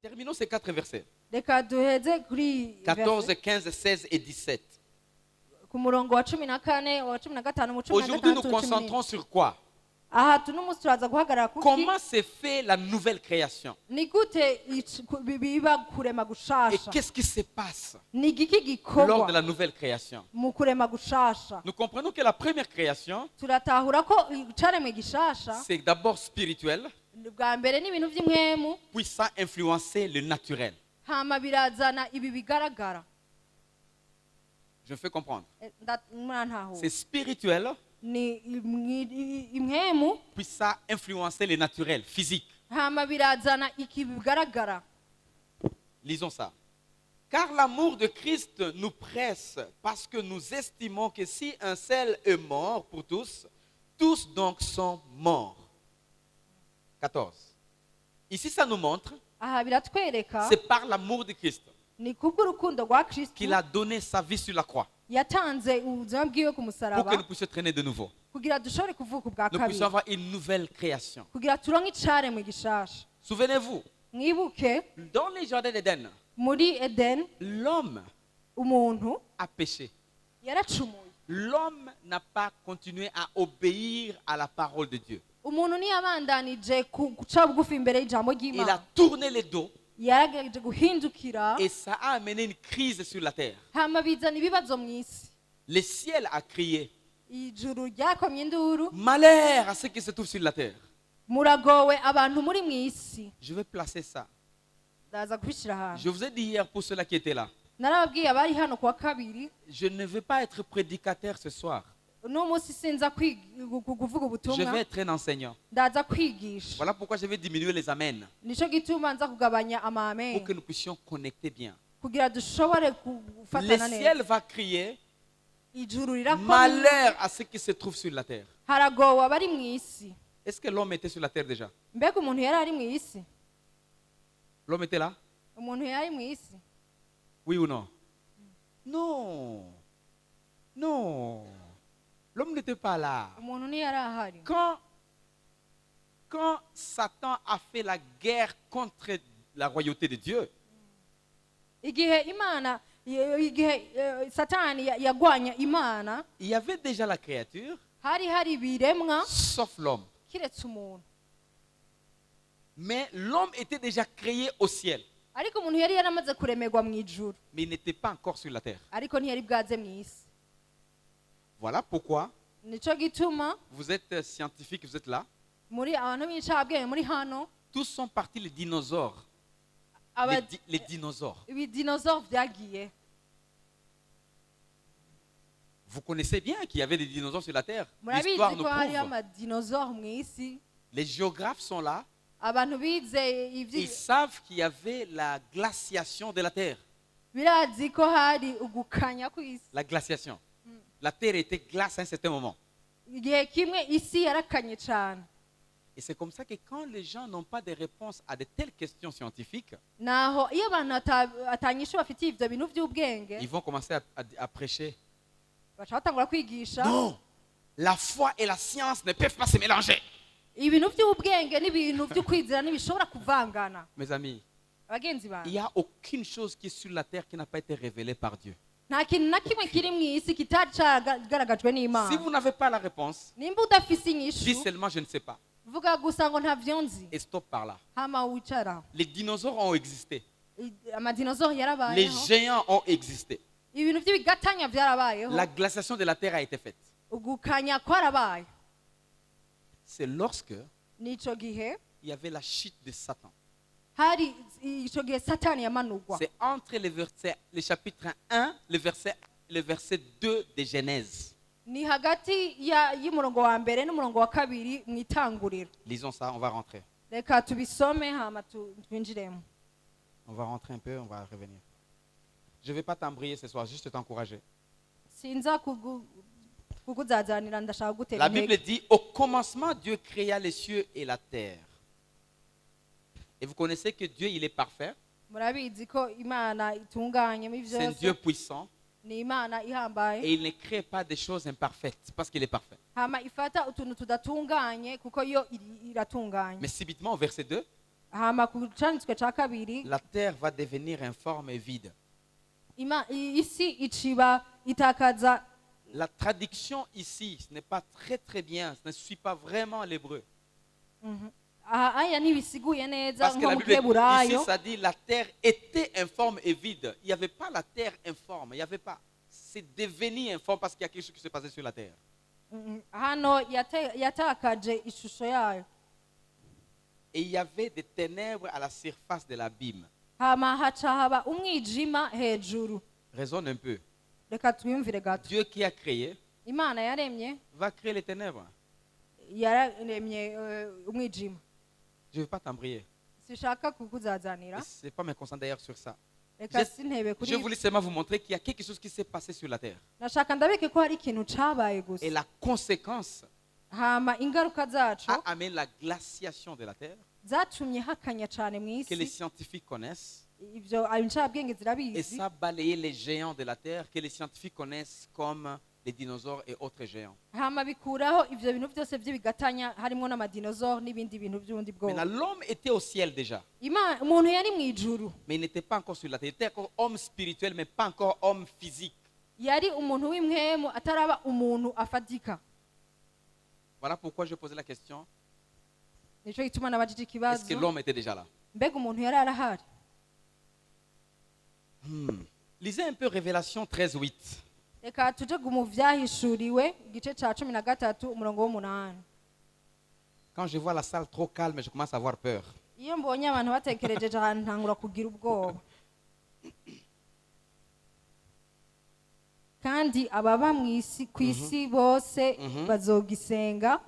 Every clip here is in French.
Terminons ces 4 versets. Reka duheze kuri 14, 15, 16 et 17. ku murongo wa 14 wa 15 mu 16 Aujourd'hui, nous concentrons sur quoi? aha tunumunsi turaza guhagarara kuki Comment se fait la nouvelle création? ni gute biba kurema Et gushasha qu'est-ce qui se passe ni giki lors de gikorwa la nouvelle création? mu kurema gushasha Nous comprenons que la première création, turatahura ko icaremwe gishasha c'est d'abord spirituel, bwa mbere n'ibintu by'impwemu puis ça influencer le naturel. hama birazana ibi bigaragara. Je me fais comprendre. Mwantaho C'est spirituel, ni impwemu puis ça influencer le naturel, physique. hama birazana iki bigaragara. Lisons ça. Car l'amour de Christ nous presse parce que nous estimons que si un seul est mort pour tous, tous donc sont morts. 14. Ici, ça nous montre, Aha biratwereka c'est par l'amour de Christ ni kubw'urukundo rwa Kristo qu'il a donné sa vie sur la croix yatanze ubuzima bwiwe ku pour que musaraba nous puissions traîner de nouveau. kugira dushobore kuvuka ubwa Nous puissions kabiri avoir une nouvelle création. kugira turonke icaremwe gishasha. Souvenez-vous, Mwibuke dans les jardins d'Éden, muri Eden l'homme umuntu a péché. yaracumuye. L'homme n'a pas continué à obéir à la parole de Dieu. Umuntu niyabandanije guca bugufi imbere y'ijambo Il a ry'Imana, tourné le dos yaragerageje guhindukira et ça a amené une crise sur la terre. hama bizana ibibazo mu isi. Le ciel a crié, Ijuru ryakomye induru, malheur à ceux qui se trouvent sur la terre. muragowe abantu muri mu isi. Je vais placer ça. Ndaza kubishira ahantu. Je vous ai dit hier pour ceux-là qui étaient là, Narababwiye abari hano kuwa kabiri, je ne veux pas être prédicateur ce soir. uno munsi sinza kuvuga Je ubutumwa, vais être un enseignant. ndaza kwigisha. Voilà pourquoi je vais diminuer les amens Nico gituma nza kugabanya pour amame que nous puissions connecter bien. kugira dushobore Le gufatana ciel neza. va crier, Ijuru rirakomye, malheur à ceux qui se trouvent sur la terre. haragowe abari mu isi. Est-ce que l'homme était sur la terre déjà? Mbega umuntu yari ari mu isi? L'homme était là? Umuntu yari mu isi? Oui ou non? Non. Non. L'homme n'était pas là. Umuntu ntiyari ahari. Quand Satan a fait la guerre contre la royauté de Dieu, Igihe Satani yagwanya Imana, il y avait déjà la créature, hari ibiremwa sauf l'homme. kiretse umuntu. Mais l'homme était déjà créé au ciel, Ariko umuntu yari yaramaze kuremerwa mu ijuru, mais il n'était pas encore sur la terre. ariko ntiyari bwaze mu isi. Voilà pourquoi Nico gituma vous êtes scientifique, vous êtes là. muri abantu b'incabwenge muri hano Tous sont partis les dinosaures. Les dinosaures. ibidinosaure vyagiye. Vous connaissez bien qu'il y avait des dinosaures sur la terre. Murabizi L'histoire nous ko hari prouve. amadinosaure mu isi. Les géographes sont là. Abantu bize Ils savent qu'il y avait la glaciation de la terre. birazi ko hari ugukanya kw'isi. La glaciation. La terre était glace à un certain moment. Igihe kimwe isi yarakanye cyane. Et c'est comme ça que quand les gens n'ont pas de réponse à de telles questions scientifiques, Naho iyo abantu atanyisho bafitiye ivyo bintu by'ubwenge, ils vont commencer à prêcher. baca batangura kwigisha Non, la foi et la science ne peuvent pas se mélanger. ibintu by'ubwenge n'ibintu by'ukwizera ntibishobora kuvangana. Mes amis, Abagenzi il banjye, n'y a aucune chose qui est sur la terre qui n'a pas été révélée par Dieu. nta kintu na kimwe kiri mu isi kitari caragaragajwe Si n'Imana. vous n'avez pas la réponse, Nimba udafise dis inyishu, seulement je ne sais pas. vuga gusa ngo ntavyo nzi, Et stop par là. hama wicara. Les dinosaures ont existé. Amadinosaure Les yarabayeho, géants ont existé. ibintu by'ibigatanya byarabayeho, La glaciation de la terre a été faite. ugukanya kwarabaye. C'est lorsque Nico gihe il y avait la chute de Satan. hari ico gihe Satani yamanurwa. C'est entre le chapitre 1, le verset 2 de Genèse. Ni hagati y'umurongo wa mbere n'umurongo wa kabiri mu itanguriro. Lisons ça, on va rentrer. Reka tubisome hama twinjiremo. On va rentrer un peu, on va revenir. Je ne vais pas t'embrayer ce soir, juste t'encourager. Sinza kukuzazanira ndashaka gutera La Bible intege. dit, au commencement, Dieu créa les cieux et la terre. Et vous connaissez que Dieu, il est parfait. Murabizi ko Imana itunganye mu C'est un byose. Dieu puissant. Ni Imana ihambaye. Et il ne crée pas des choses imparfaites parce qu'il est parfait. Hama ifata utuntu tudatunganye kuko yo iratunganye. Mais subitement, au verset 2, hama ku canditswe ca kabiri la terre va devenir informe et vide. isi iciba itakaza. La traduction ici, ce n'est pas très bien, ce ne suit pas vraiment l'hébreu. Aya ntibisiguye neza Parce que nko la mu Bible, ici, giheburayo. ça dit la terre était informe et vide. Il n'y avait pas la terre informe, il n'y avait pas. C'est devenu informe parce qu'il y a quelque chose qui s'est passé sur la terre. Hano yatakaje ishusho yayo. Et il y avait des ténèbres à la surface de l'abîme. Hama haca haba umwijima hejuru. Raisonne un peu. Reka twiyumvire gato. Dieu qui a créé Imana yaremye va créer les ténèbres. yaremye umwijima. Je ne veux pas t'embrayer. Sishaka kukuzazanira. Ce n'est pas me concentrer d'ailleurs sur ça. Reka sintebe Je kuri. voulais seulement vous montrer qu'il y a quelque chose qui s'est passé sur la terre. Nashaka ndabeke ko hari ikintu cabaye gusa. Et la conséquence Hama ingaruka zaco a amené la glaciation de la terre zatumye hakanya cane que les mw'isi. scientifiques connaissent. Ivyo incabwenge Et zirabizi. ça a balayé les géants de la terre que les scientifiques connaissent comme les dinosaures et autres géants. Hama bikuraho ivyo bintu byose by'ibigatanya harimo n'amadinosaure n'ibindi bintu by'ubundi Maintenant, bwoko. l'homme était au ciel déjà, Umuntu yari mw'ijuru. mais il n'était pas encore sur la terre. Il était encore homme spirituel, mais pas encore homme physique. Yari umuntu w'imwemu ataraba umuntu afatika. Voilà pourquoi je posais la question, Nico gituma nabajije est-ce que ikibazo. l'homme était déjà là? Mbega umuntu yari arahari. Lisez un peu Révélation 13:8. Reka tuje mu vyahishuriwe igice ca 13 umurongo w'8. Quand je vois la salle trop calme, je commence à avoir peur. Iyo mbonye abantu batekerejeje ahantu ntangura kugira ubwoba. Kandi ababa mw'isi kw'isi bose bazogisenga.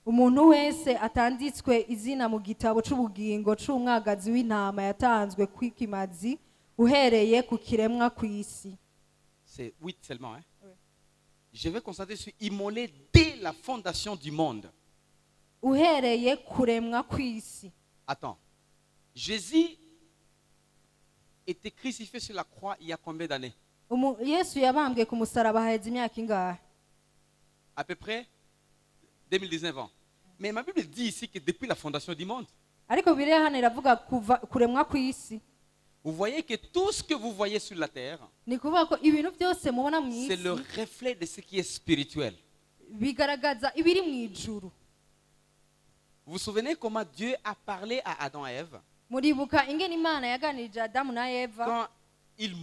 Umuntu wese atanditswe izina mu gitabo c'ubugingo c'umwagazi w'intama yatanzwe kw'ikimazi uhereye ku kiremwa kw'isi. C'est 8 seulement. Hein? Oui. Je vais constater, je suis immolé dès la fondation du monde. Uhereye kuremwa kw'isi. Attends. Jésus était crucifié sur la croix il y a combien d'années? Yesu yabambwe ku musaraba haheze imyaka ingahe? À peu près 2019 ans. Mais ma Bible dit ici que depuis la fondation du monde, Ariko Bibiliya hano iravuga kuva kuremwa kw'isi. vous voyez que tout ce que vous voyez sur la terre, Ni kuvuga ko ibintu byose mubona c'est le mw'isi reflet de ce qui est spirituel. bigaragaza ibiri mw'ijuru. Vous vous souvenez comment Dieu a parlé à Adam et Ève Muribuka ingene Imana yaganirije Adamu na Eva quand il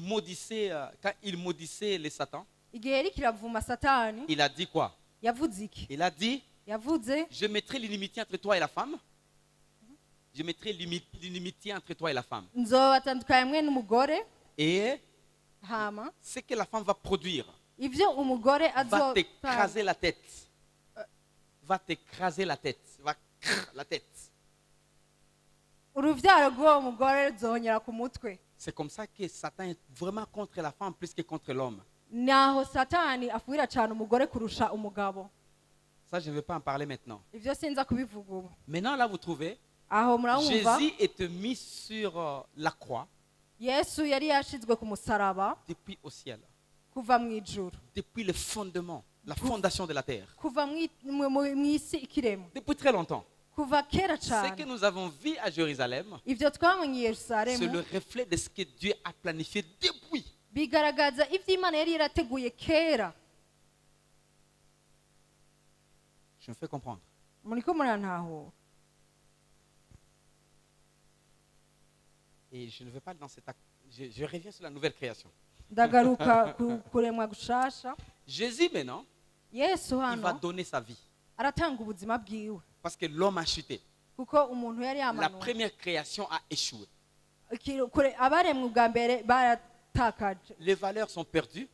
maudissait les Satan? igihe yari kiravuma Satani. Il a dit quoi? Yavuze iki? Il a dit, Yavuze je mettrai l'inimitié entre toi et la femme. Je mettrai l'inimitié entre toi et la femme. nzobatandukanya mwe n'umugore. Et Hama ce que la femme va produire ivyo umugore va t'écraser la tête. Va t'écraser la tête. Va la tête. uruvyaro rw'uwo mugore ruzongera ku mutwe. C'est comme ça que Satan est vraiment contre la femme plus que contre l'homme. Naho Satani afuhira cyane umugore kurusha umugabo. Ça, je ne vais pas en parler maintenant. Ivyo sinza kubivuga ubu. Maintenant, là, vous trouvez, Aho murabumva Jésus est mis sur la croix Yesu yari yashizwe ku musaraba depuis au ciel, kuva mw'ijuru. depuis le fondement, la fondation de la terre, Kuva mw'isi ikiremwa. depuis très longtemps. Kuva kera Ce que cyane. nous avons vu à Jérusalem, Ivyo twabonye i c'est Yerusalemu le reflet de ce que Dieu a planifié depuis. bigaragaza ivyo Imana yari yarateguye kera. Je me fais comprendre. Muriko murantahura. Et je ne vais pas dans cet acte. Je reviens sur la nouvelle création. Ndagaruka kuremwa gushasha. Jésus, maintenant, Yesu il va hano donner sa vie. aratanga ubuzima bwiwe. Parce que l'homme a chuté. Kuko umuntu yari La yamanuwe. première création a échoué. Abaremwe ubwa mbere baratakaje. Les valeurs sont perdues.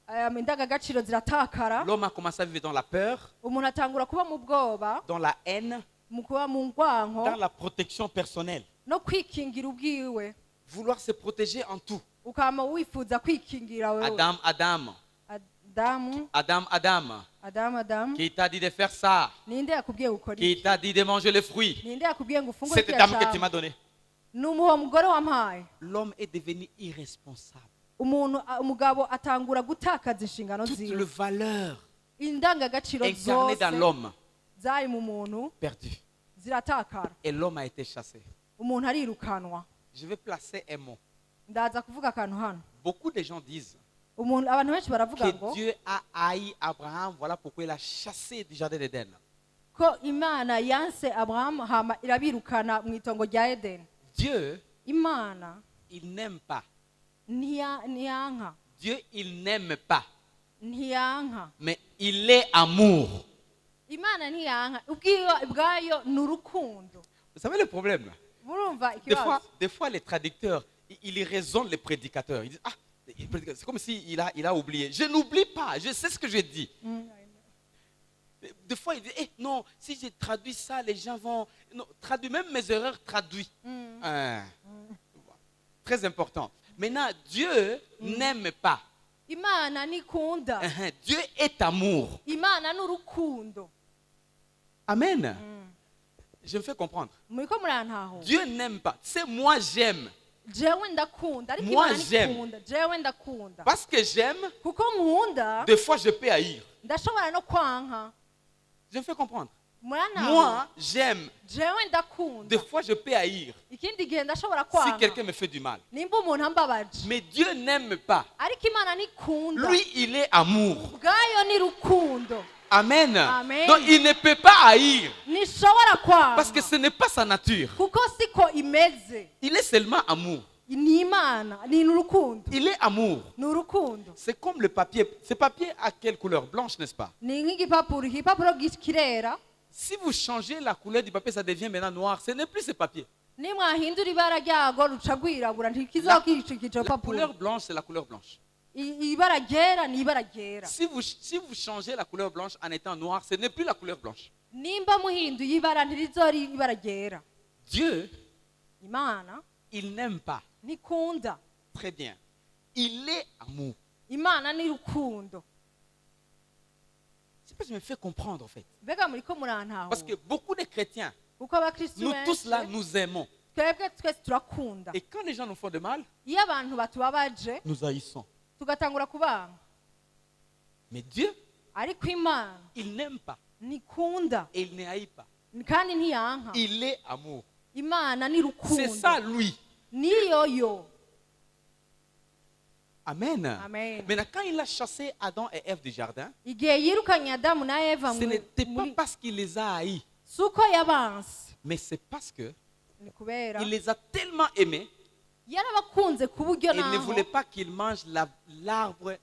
Indangagaciro ziratakara. L'homme a commencé à vivre dans la peur, Umuntu atangura kuba mu bwoba, dans la haine, mu kuba mu ngwanko dans la protection personnelle. no kwikingira ubwiwe. Vouloir se protéger en tout. Ukama wifuza kwikingira wewe. Adam. Adamu. Qui t'a dit de faire ça? Ninde yakubwiye gukora Qui iki? t'a dit de manger le fruit? Ninde yakubwiye ngo ufungure Cette dame que tu m'as donnée. Numuho mugore wampaye. L'homme est devenu irresponsable. Umugabo atangura gutakaza inshingano Toutes les ziwe. valeurs Indangagaciro incarnées dans zose l'homme zari mu muntu perdues. ziratakara. Et l'homme a été chassé. umuntu arirukanwa. Je vais placer un mot. Ndaza kuvuga akantu hano. Beaucoup de gens disent Abantu benshi baravuga ngo que Dieu a haï Abraham, voilà pourquoi il a chassé du jardin d'Éden. ko Imana yanse Abraham hama irabirukana mu itongo rya Edeni. Dieu, Imana il n'aime pas. ntiyanka. Dieu, il n'aime pas. Ntiyanka. Mais il est amour. Imana ntiyanka. Ubwayo ni urukundo. Vous savez le problème? Murumva ikibazo. Des fois, les traducteurs, ils raisonnent les prédicateurs. Ils disent, ah, c'est comme s'il a oublié. Je n'oublie pas, je sais ce que je dis. Des fois, il dit, non, si je traduis ça, les gens vont... Non, traduis, même mes erreurs traduis. Très important. Maintenant, Dieu n'aime pas. Imana nikunda. Dieu est amour. Imana n'urukundo. Amen. Je me fais comprendre. Muriko murantaho. Dieu n'aime pas. C'est moi j'aime. Jewe ndakunda. Ariko Moi, Imana j'aime. nikunda. Jewe ndakunda. Parce que j'aime, Kuko nkunda. des fois je peux haïr. Ndashobora no kwanka. Je me fais comprendre. Murantaho. Moi, j'aime. Jewe ndakunda. Des fois je peux haïr. Ikindi gihe ndashobora Si kwanka. quelqu'un me fait du mal. Nimba umuntu ambabaje. Mais Dieu n'aime pas. Ariko Imana nikunda. Lui, il est amour. Ubwayo ni rukundo. Amen. Amen. Donc il ne peut pas haïr. Nishobora kwanka. Parce que ce n'est pas sa nature. Kuko siko imeze. Il est seulement amour. Ni Imana, ni urukundo. Il est amour. Ni urukundo. C'est comme le papier. Ce papier a quelle couleur? Blanche, n'est-ce pas? Ni nk'igipapuro, igipapuro kirera. Si vous changez la couleur du papier, ça devient maintenant noir. Ce n'est plus ce papier. Nimwahindura ibara ryago ruca rwirabura ntikizokica ico La papuro. couleur blanche, c'est la couleur blanche. Ibara ryera ni ibara ryera. Si vous changez la couleur blanche en étant noir, ce n'est plus la couleur blanche. Nimba muhinduye ibara ntirizori ibara ryera. Dieu, Imana il n'aime pas. nikunda. Très bien. Il est amour. Imana ni rukundo. C'est pas que je me fais comprendre en fait. Mbega muriko murantaho. Parce que beaucoup de chrétiens, Kuko abakristo nous tous là, benshi nous aimons. twebwe twese turakunda. Et quand les gens nous font de mal, Iyo abantu batubabaje nous haïssons. tugatangura kubanga. Mais Dieu, Ariko Imana il n'aime pas. nikunda Et il ne haït pas. kandi ntiyanka. Il est amour. Imana ni rukundo. C'est ça lui. Niyo yo. Amen. Amen. Maintenant, quand il a chassé Adam et Ève du jardin, Igihe yirukanye Adamu na Eva ce n'était pas parce qu'il les a haïs, suko yabanse. mais c'est parce que Ni kubera il les a tellement aimés, yarabakunze ku buryo il ne naho voulait pas qu'ils mangent l'arbre,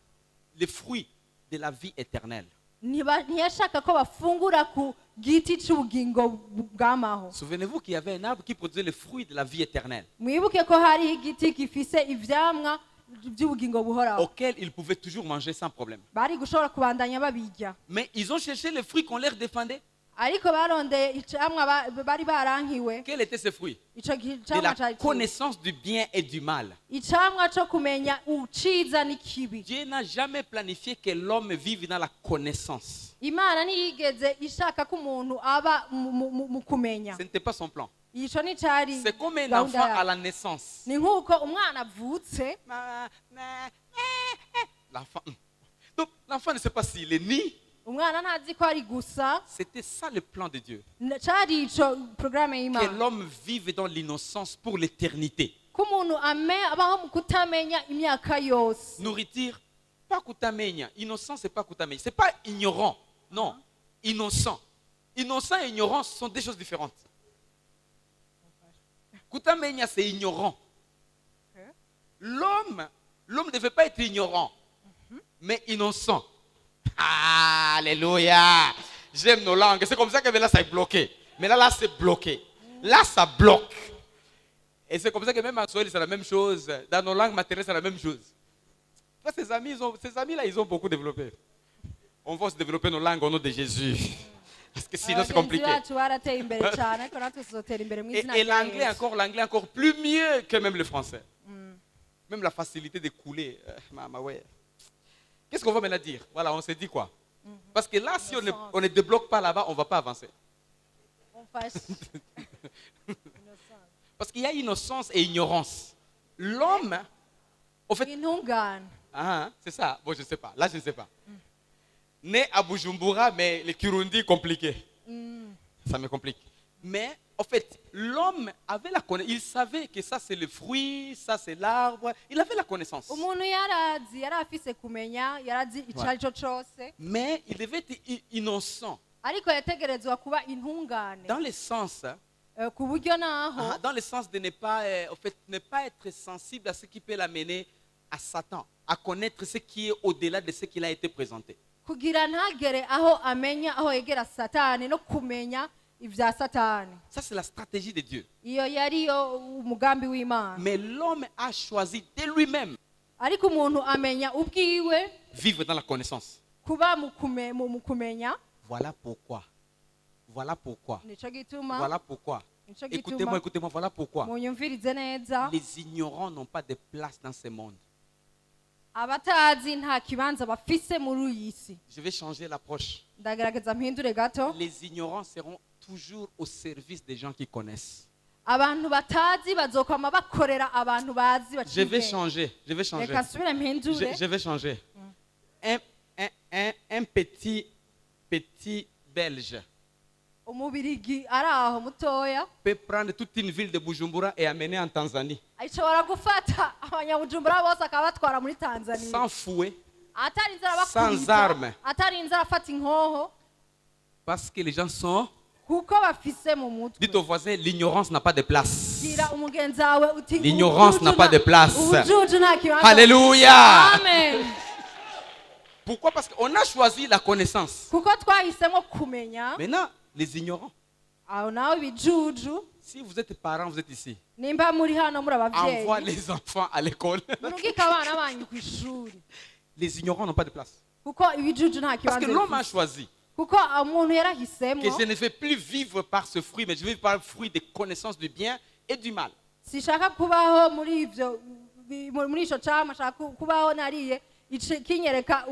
les fruits de la vie éternelle. ntiyashaka ko bafungura ku giti c'ubugingo bw'amaho. Souvenez-vous qu'il y avait un arbre qui produisait les fruits de la vie éternelle, Mwibuke ko hariho igiti gifise ivyamwa by'ubugingo buhoraho. auquel ils pouvaient toujours manger sans problème. Bari gushobora kubandanya babirya. Mais ils ont cherché les fruits qu'on leur défendait. Ariko barondeye icamwa bari barankiwe. Quels étaient ces fruits? Ico De camwa la cari connaissance du bien et du mal. icamwa co kumenya uciza n'ikibi. Dieu n'a jamais planifié que l'homme vive dans la connaissance. Imana ntiyigeze ishaka ko umuntu aba mu kumenya. Ce n'était pas son plan. Ico ni cari C'est comme un gahunda enfant yayo. à la naissance. Ni nk'uko umwana avutse L'enfant. Donc, l'enfant ne sait pas s'il est ni. umwana ntazi ko ari gusa. C'était ça le plan de Dieu. Cari ico programme Que y'Imana. l'homme vive dans l'innocence pour l'éternité. Ko umuntu abaho mu kutamenya imyaka yose. Nourriture, pas kutamenya. Innocent, c'est pas kutamenya. C'est pas ignorant. Non. Innocent. Innocent et ignorant sont deux choses différentes. Kutamenya, c'est ignorant. L'homme ne devait pas être ignorant, mais innocent. Alléluia. J'aime nos langues. C'est comme ça que là, ça est bloqué. Mais là, c'est bloqué. Là, ça bloque. Et c'est comme ça que même en Swahili, c'est la même chose. Dans nos langues maternelles, c'est la même chose. Ces amis-là, ils ont beaucoup développé. On va se développer nos langues au nom de Jésus. Parce que sinon, c'est compliqué. Abagenzi bacu barateye imbere cyane ariko natwe tuzotera imbere mu izina Et rya l'anglais Yesu. encore plus mieux que même le français. Même la facilité de couler. Ouais. Qu'est-ce qu'on va maintenant dire? Voilà, on s'est dit quoi? Parce que là, si on ne débloque pas là-bas, on ne va pas avancer. On fasse Parce qu'il y a innocence et ignorance. L'homme, au fait, intungane. c'est ça. Bon, je ne sais pas. Là, je ne sais pas. Né à Bujumbura, mais le Kirundi compliqué. Ça me complique. Mais en fait, l'homme avait la connaissance. Il savait que ça c'est le fruit, ça c'est l'arbre. Il avait la connaissance. umuntu yarazi yari afise kumenya yarazi icyo ari cyo cyose Mais il devait être innocent. ariko yategerezwa kuba intungane Dans le sens, ku buryo naho dans le sens de ne pas, en fait, ne pas être sensible à ce qui peut l'amener à Satan, à connaître ce qui est au-delà de ce qu'il a été présenté. kugira ntagere aho amenya aho yegera satani no kumenya ibya satani. Ça, c'est la stratégie de Dieu. Iyo yariyo umugambi w'Imana. Mais l'homme a choisi de lui-même Ariko umuntu amenya ubwiwe vivre dans la connaissance. kuba mu kumenya. Voilà pourquoi. Voilà pourquoi. Nico gituma. Voilà pourquoi. Nico Écoutez-moi, gituma. écoutez-moi, voilà pourquoi. Munyumvirize neza. Les ignorants n'ont pas de place dans ce monde. Abatazi nta kibanza bafise muri iyi si. Je vais changer l'approche. Ndagerageza mpindure gato. Les ignorants seront toujours au service des gens qui connaissent. Abantu batazi bazokwama bakorera abantu bazi Je baciye. vais changer. Je vais changer. Reka nsubire mpindure. Je vais changer. Un petit Belge Umubirigi ari aho mutoya peut prendre toute une ville de Bujumbura et amener en Tanzanie. ashobora gufata abanyabujumbura bose akabatwara muri Tanzania. Sans fouet, Atarinze sans arabakubita. armes. Atarinze arafata inkoho. Parce que les gens sont... Kuko bafise mu mutwe. Dites au voisin, l'ignorance n'a pas de place. Gira umugenzi wawe uti L'ignorance n'a pas de place. ubujuju nta kibanza. Alléluia. Amen. Pourquoi? Parce qu'on a choisi la connaissance. Kuko twahisemo kumenya. Maintenant, les ignorants. Aho nawe bijuju. Si vous êtes parents, vous êtes ici. Nimba muri hano muri abavyeyi. Envoie les enfants à l'école. Murungika abana banyu ku ishuri. Les ignorants n'ont pas de place. Kuko ibijuju nta Parce kibanza. que l'homme a choisi Kuko umuntu yarahisemo. que je ne vais plus vivre par ce fruit, mais je vais vivre par le fruit des connaissances du bien et du mal. Sishaka kubaho muri ivyo muri ico cama shaka kubaho nariye kinyereka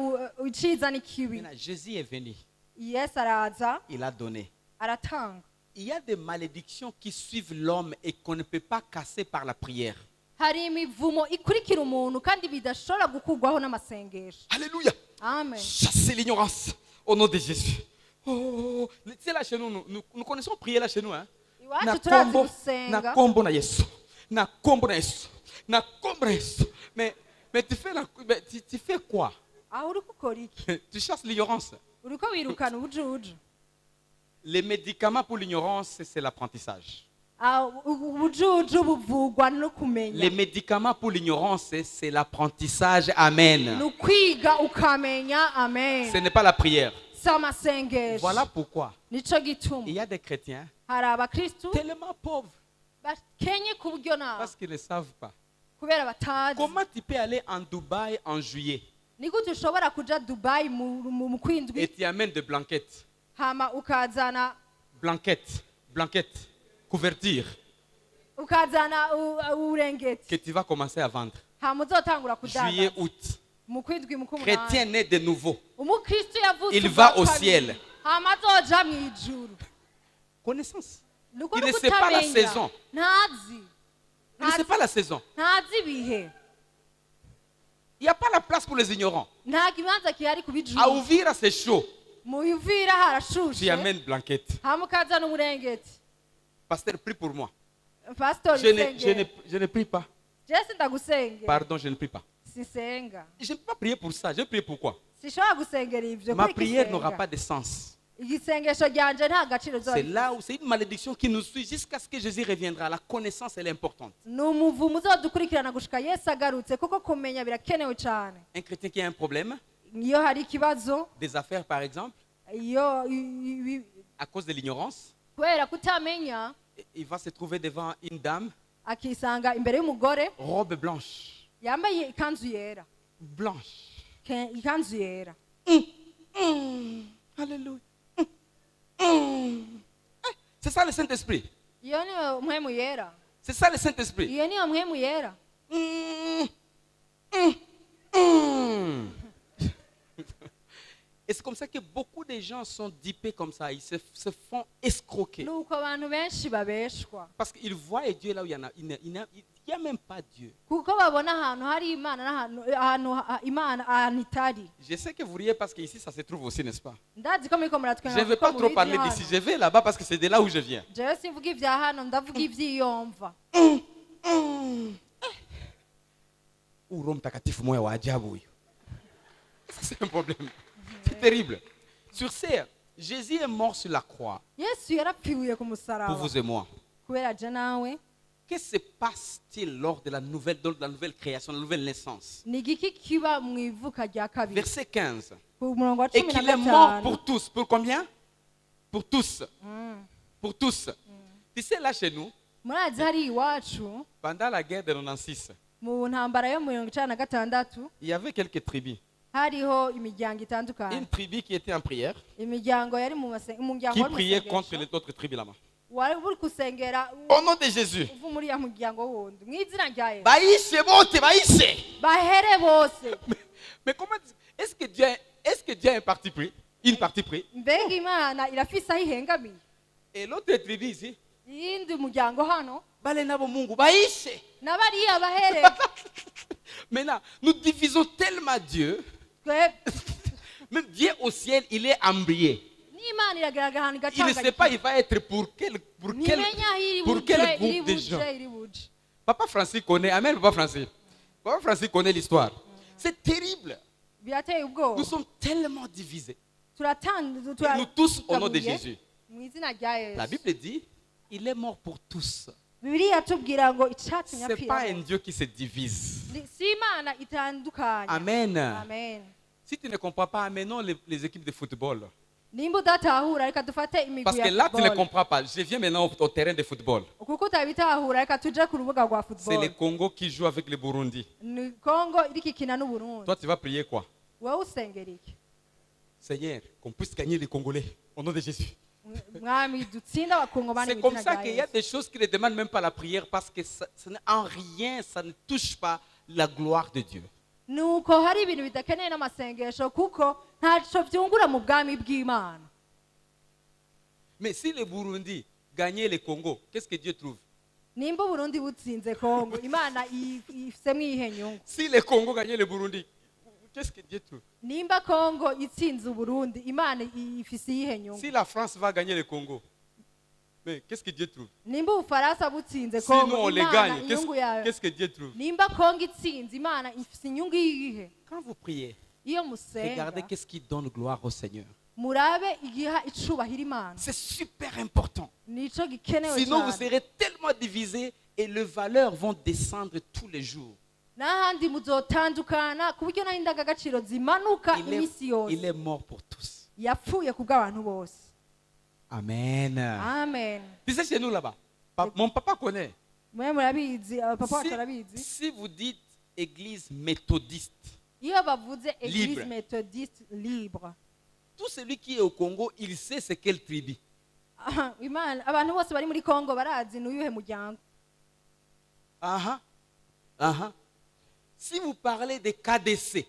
iciza n'ikibi. Maintenant, Jésus est venu. Yesu araza Il a donné. aratanga. Il y a des malédictions qui suivent l'homme et qu'on ne peut pas casser par la prière. Hari imivumo ikurikira umuntu kandi bidashobora gukurwaho n'amasengesho. Alléluia. Amen. Chasser l'ignorance au nom de Jésus. Oh, tu sais là chez nous, nous connaissons prier là chez nous. Hein? Iwacu turazi gusenga. Na kombo na Yesu. Na kombo na Yesu. Na kombo na Yesu. Mais tu fais quoi? Aho uri gukora iki? Tu chasses l'ignorance. Uriko wirukana ubujuju. Les médicaments pour l'ignorance, c'est l'apprentissage. Ubujuju buvugwa no kumenya. Les médicaments pour l'ignorance, c'est l'apprentissage. Amen. Nukwiga ukamenya. Amen. Ce n'est pas la prière. Samasengesho. Voilà pourquoi Nico gituma. il y a des chrétiens Hari abakristu tellement pauvres bakenye ku buryo nawe parce qu'ils ne savent pas. kubera batazi. Comment tu peux aller en Dubaï en juillet Ni gute ushobora kuja Dubai mu kwindwi et tu amènes des blanquettes, hama ukazana couverture urengeti que tu vas commencer à vendre. hama uzotangura Juillet, kudandaza août. mu kwindwi mu Chrétien kumunani. né de nouveau. Umukristo yavutse Il va ubwa au kabiri. ciel. Hama azoja mw'ijuru. Connaissance. Nuko Il ne nuko sait pas la utamenya. saison. Ntazi. Il ne sait pas la saison. Ntazi ibihe. Il n'y a pas la place pour les ignorants. Nta kibanza kihari ku À bijuru. Ouvira, c'est chaud. Mu Uvira Tu harashushe. amènes blanquette. Hama ukazana umurengeti. Pasteur, prie pour moi. Pastor Je ne prie pas. Jesse ndagusengera. Pardon, je ne prie pas. Sisenga. Je ne peux pas prier pour ça. Je prie pourquoi? Sishobora gusengera ivyo. Ma kuko prière igisenga. n'aura pas de sens. Igisengesho ryanje nta gaciro C'est zoye. là où c'est une malédiction qui nous suit jusqu'à ce que Jésus reviendra. La connaissance, elle est importante. Numuvumo uzodukurikirana gushika Yesu agarutse kuko kumenya birakenewe cyane. Un chrétien qui a un problème, Iyo hari ikibazo, des affaires par exemple, iyo à cause de l'ignorance, kubera kutamenya il va se trouver devant une dame, akisanga imbere y'umugore robe blanche. yambaye ikanzu yera. Blanche. Ikanzu yera. Alléluia. C'est ça le Saint-Esprit. Iyo niyo mpwemu yera. C'est ça le Saint-Esprit. Iyo niyo mpwemu yera. Et c'est comme ça que beaucoup de gens sont dupés comme ça. Ils se font escroquer. Nuko abantu benshi babeshwa. Parce qu'ils voient Dieu là où il y en a. il n'y a même pas Dieu. kuko babona ahantu hari imana imana ahantu itari. Je sais que vous riez parce qu'ici, ça se trouve aussi, n'est-ce pas? Ndazi ko muriko Je muratwenga ne vais pas trop parler d'ici. Je vais là-bas parce que c'est de là où je viens. jewe simvuga ivya hano ndavuga ivyiyomva. Roho Mtakatifu moyo wa ajabu huyo. C'est un problème. C'est terrible. Sur ce, Jésus est mort sur la croix Yesu yarapfiye ku pour musaraba vous et moi. kubera je nawe. Que se passe-t-il lors de la nouvelle création, la nouvelle naissance? Ni igiki kiba mu ivuka rya kabiri? Verset 15. Ku murongo wa Et 15. qu'il est mort pour tous. Pour combien? Pour tous. Pour tous. Tu sais, là chez nous, murazi hari iwacu pendant la guerre de 96, mu ntambara yo mu 1996 il y avait quelques tribus. hariho imiryango itandukanye. Une tribu qui était en prière, Imiryango yari mu umuryango qui wari mu priait masengesho. contre les autres tribus là-bas. wari uri kusengera Au nom de Jésus. uvu muri ya muryango wundi mu izina rya Yesu. Baïse, bote, baïse. Bahere bose. Mais comment est-ce que Dieu a un parti pris? Une partie pris? Mbega imana irafise aho ihengamiye. Et l'autre tribu ici, Iyindi muryango hano bale nabo Mungu, baïse. n'abariya bahere. Maintenant, nous divisons tellement Dieu. Même Dieu au ciel, il est embrayé. n'imana iragaragara ahantu Il ne sait pas, il igacanganyika. va être pour quel Nimenya aho iri pour buje, quel iri groupe de buje, gens. iri buje. Papa Francis connaît. Amen, Papa Francis. Papa Francis connaît l'histoire. C'est terrible. Birateye ubwoba. Nous sommes tellement divisés. Turatandukanye. Et nous tous au nom de Jésus. Mu izina rya La Yesu. Bible dit, il est mort pour tous. Bibiliya tubwira ngo icatsi Ce n'est pas nyapfira. un Dieu qui se divise. Si imana itandukanye. Amen. Amen. Si tu ne comprends pas, amenons les équipes de football. Nimba udatahura reka dufate imigwi Parce que ya là, tu ne football. comprends pas. Je viens maintenant au terrain de football. Kuko utabitahura reka tuje ku rubuga rwa C'est le football. Congo qui joue avec le Burundi. Ni Congo iriko ikina n'Uburundi. Toi, tu vas prier quoi? Wewe usengera iki? Seigneur, qu'on puisse gagner les Congolais. Au nom de Jésus. Mwami dutsinda abakongomani C'est mu comme izina ça rya qu'il y a Yesu. des choses qui ne demandent même pas la prière parce que en rien, ça ne touche pas la gloire de Dieu. Nuko hari ibintu bidakeneye n'amasengesho kuko ntaco vyungura mu bwami bw'Imana. Mais si le Burundi gagnait le Congo, qu'est-ce que Dieu trouve? Nimba Uburundi butsinze Congo, Imana ifisemwo iyihe nyungu? Si le Congo gagnait le Burundi, qu'est-ce que Dieu trouve? Nimba Congo itsinze Uburundi, Imana ifise iyihe nyungu? Si la France va gagner le Congo, mais qu'est-ce que Dieu trouve? Nimba Ubufaransa butsinze Si nous Congo, on les Imana gagne, inyungu yayo. qu'est-ce que Dieu trouve? Nimba Congo itsinze, Imana ifise inyungu iyihe? Quand vous priez, Iyo regardez musenga qu'est-ce qui donne gloire au Seigneur. murabe igiha icubahiro Imana. C'est super important. Nico gikenewe Sinon, vous cyane. serez tellement divisés et les valeurs vont descendre tous les jours. N'ahandi muzotandukana ku buryo naho indangagaciro zimanuka Il iminsi est, yose. il est mort pour tous. Yapfuye ku bw'abantu bose. Amen. Amen. Tu sais, chez nous là-bas, mon papa connaît. Mwe murabizi, papa wacu Si, arabizi. si vous dites église méthodiste, Iyo bavuze Église Libre. méthodiste libre. tout celui qui est au Congo, il sait c'est quelle tribu. Imana abantu bose bari muri Congo barazi n'uyuhe muryango. Ah ah. Si vous parlez de KDC,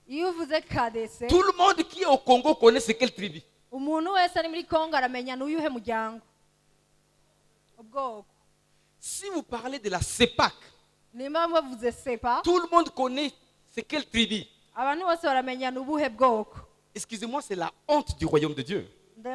Iyo uvuze KDC, tout le monde qui est au Congo connaît c'est quelle tribu. umuntu wese ari muri Congo aramenya n'uyuhe muryango. Ubwoko. Si vous parlez de la CEPAC, Nimba bavuze SEPA, tout le monde connaît c'est quelle tribu. abantu bose baramenya n'ubuhe bwoko. Excusez-moi, c'est la honte du royaume de Dieu.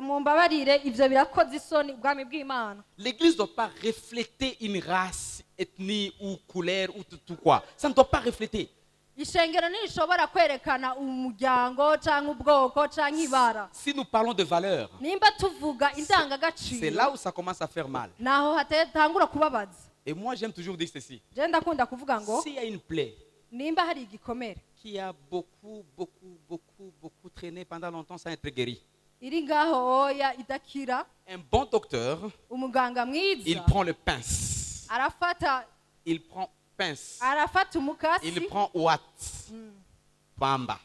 Mumbabarire ivyo birakoze isoni ubwami bw'Imana. L'église ne doit pas refléter une race, ethnie ou couleur ou tout quoi. Ça ne doit pas refléter. Ishengero ntirishobora kwerekana umuryango canke ubwoko canke ibara. Si nous parlons de valeurs, Nimba tuvuga c'est indangagaciro, là où ça commence à faire mal. naho hatangura kubabaza. Et moi, j'aime toujours dire ceci. Je ndakunda kuvuga ngo S'il y a une plaie nimba hari igikomere qui a beaucoup traîné pendant longtemps sans être guérie, iri ngaho oya idakira, un bon docteur, umuganga il mwiza prend le pince. Il prend pince. arafata umukasi, Il prend ouat, pamba.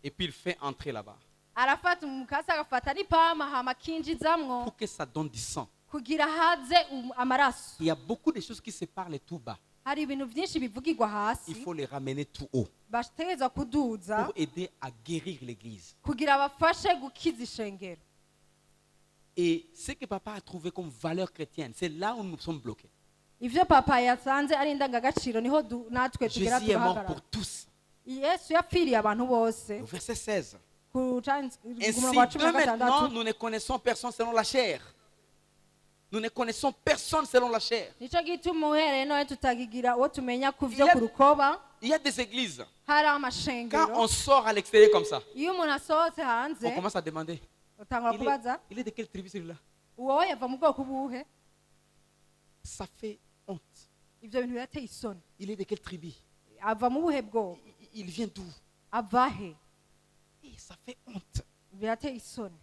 Et puis il fait entrer là-bas. arafata umukasi agafata n'ipama hama akinjizamwo Pour que ça donne du sang. kugira haze amaraso. Il y a beaucoup de choses qui se parlent tout bas. Hari ibintu byinshi bivugirwa hasi Il faut les ramener tout haut bategerezwa kuduza pour aider à guérir l'église. kugira bafashe gukiza ishengero. Et ce que papa a trouvé comme valeur chrétienne, c'est là où nous sommes bloqués. ivyo papa yasanze ari indangagaciro niho natwe tugera Jésus est mort tugahagarara. pour tous. Yesu yapfiriye abantu bose. Au verset 16. Ku Ainsi, murongo wa cumi de na maintenant, gatandatu. nous ne connaissons personne selon la chair. Nous ne connaissons personne selon la chair. Nico gituma uhereye none tutakigira uwo tumenya ku Il vyo y a- ku rukoba. Il y a des églises. Hari Quand amashengero. on sort à l'extérieur comme ça, Iyo umuntu asohotse hanze on commence à demander, utangura kubaza il est de quelle tribu celui-là? uwo yava mu bwoko buhe. Ça fait honte. Ivyo bintu birateye isoni. Il est de quelle tribu? Ava mu buhe bwoko? Il vient d'où? Ava he? Et ça fait honte. Birateye isoni.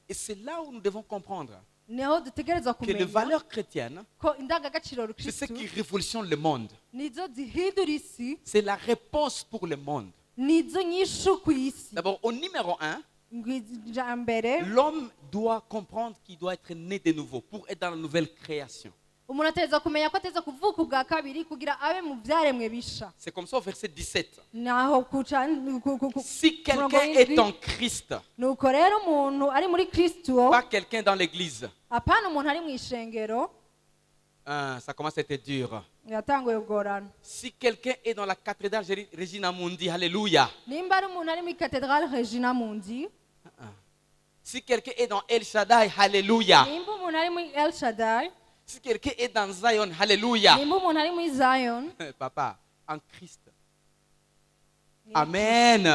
Et c'est là où nous devons comprendre Niho dutegerezwa que les kumenya valeurs chrétiennes, ko indangagaciro c'est ce rukristu qui révolutionne le monde. nizo zihindura isi, C'est la réponse pour le monde. nizo nyishu ku isi. D'abord, au numéro 1, Ngwija mbere l'homme doit comprendre qu'il doit être né de nouveau pour être dans la nouvelle création. umuntu ateza kumenya ko ateza kuvuka ubwa kabiri kugira abe mu byaremwe bisha. C'est comme ça au verset 17. Naho kuca Si quelqu'un est en Christ, nuko rero umuntu ari muri Kristo, pas quelqu'un dans l'église, apana umuntu ari mu ishengero, ça commence à être dur. yatanguye kugorana. Si quelqu'un est dans la cathédrale Regina Mundi, alléluia. Nimba ari umuntu ari muri Cathedrale Regina Mundi, Si quelqu'un est dans El Shaddai, alléluia. nimba umuntu ari muri El Shaddai, Si quelqu'un est dans Zion, alléluia. nimba umuntu ari muri Zion, Papa, en Christ. Amen.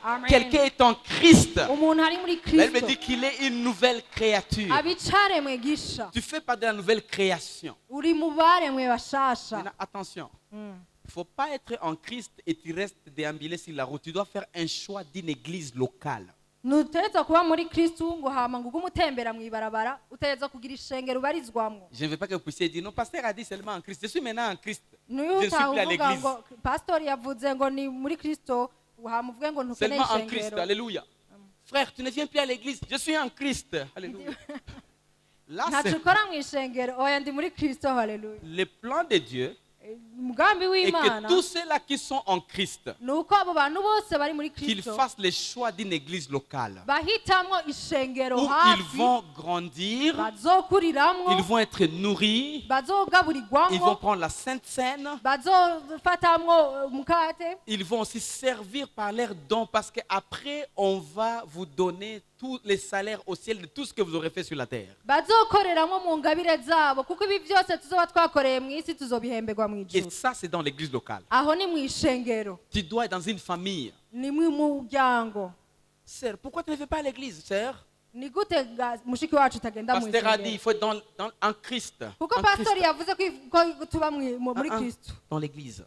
Amen. Quelqu'un est en Christ. umuntu ari muri Elle me Kristo dit qu'il est une nouvelle créature. abicaremwe gisha, Tu fais partie de la nouvelle création. uri mu baremwe bashasha. Maintenant, attention. Il ne faut pas être en Christ et tu restes déambulé sur la route. Tu dois faire un choix d'une église locale. Nutegerezwa kuba muri Kristo ngo hama ngo umutembera mu ibarabara, utegerezwa kugira ishengero ubarizwamwo. Je ne veux pas que vous puissiez dire, non, pasteur a dit seulement en Christ. Je suis maintenant en Christ. Niyo Je ne suis plus à utavuga l'église. ngo pastor yavuze ngo ni muri Kristo, hama uvuge ngo ntukeneye Seulement en Christ. ishengero. Alléluia. Frère, tu ne viens plus à l'église. Je suis en Christ. Alléluia. Là, Ntaco c'est ukora mu ishengero, oya ndi muri Kristo, haleluya. le plan de Dieu. Umugambi Et que w'Imana tous ceux-là qui sont en Christ, nuko abo bantu bose bari muri qu'ils Kristo fassent le choix d'une église locale. bahitamwo ishengero Où ils hafi vont grandir, bazokuriramwo, ils vont être nourris, ils vont bazogaburirwamwo, prendre la Sainte Seine, bazofatamwo umukate, ils vont aussi servir par leurs dons parce qu'après, on va vous donner tous les salaires au ciel de tout ce que vous aurez fait sur la terre. bazokoreramwo mu ngabire zabo, kuko ibi byose tuzoba twakoreye mu isi tuzobihemberwa mu Et ijuru. ça, c'est dans l'église locale. Aho ni mu ishengero, Tu dois être dans une famille. ni mu muryango. Sœur, pourquoi tu ne fais pas à l'église, sœur? Ni gute mushiki wacu utagenda mu Pasteur a dit, il ishengero? faut être en Christ. Kuko En pastor Christ. yavuze ko tuba muri Ah, ah, Kristo, dans l'église.